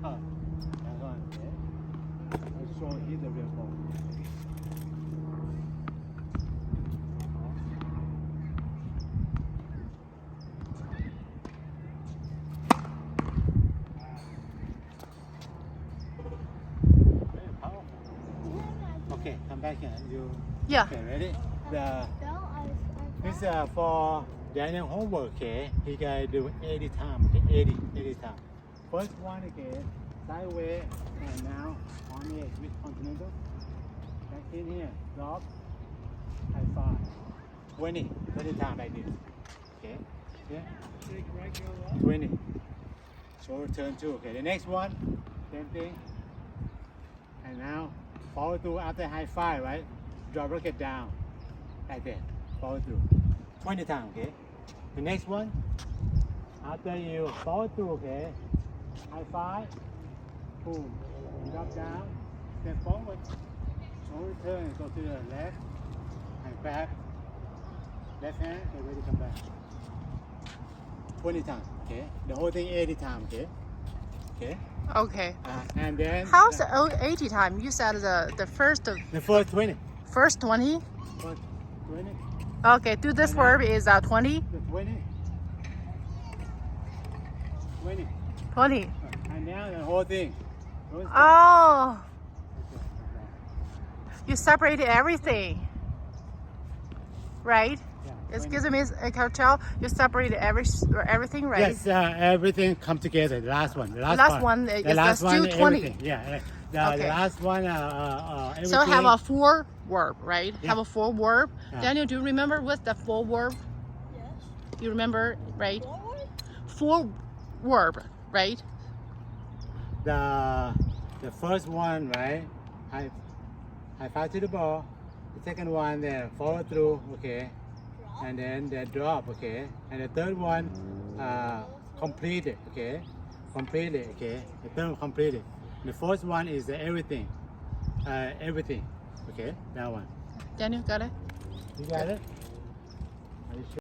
one, okay. Let's show you the real ball. Very powerful. Okay, come back here. You Yeah. okay? Ready? The this I for Daniel homework. Okay, he gotta do 80 times. Okay, 80 times. First one, okay, sideways, and now on the edge with continental. Back in here, drop, high five. 20 times like this. Okay, yeah. 20. Shoulder turn too. Okay, the next one, same thing. And now follow through after high five, right? Drop rocket down, like that. Follow through. 20 times, okay? The next one, after you follow through, okay? High five, boom, drop down, step forward, shoulder turn, go to the left, and back, left hand, get ready to come back. 20 times, okay? The whole thing 80 times, okay? Okay? Okay. And then How's the 80 time? You said the first the first 20. first 20. First 20. Okay, do this verb is 20. The 20. 20. 20. And now the whole thing. Don't stop. Oh, Okay, you separated everything, right? yeah, Excuse me, Cartel. You separated everything, right? Yes, everything come together. The last one. The last, Last part. one The is last still one, 20. everything. Yeah. The Okay. last one, everything. So have a four verb, right? Yeah. Have a four verb. Yeah. Daniel, do you remember what's the four verb? Yes. You remember, right? Forward. Four verb, right? The first one, right? High five to the ball. The second one, then follow through, okay. Drop. And then the drop, okay. And the third one, complete it, okay. Complete it, okay. The third one, complete it. The fourth one is the everything, everything, okay. That one. Daniel, got it? You got it? Are you sure?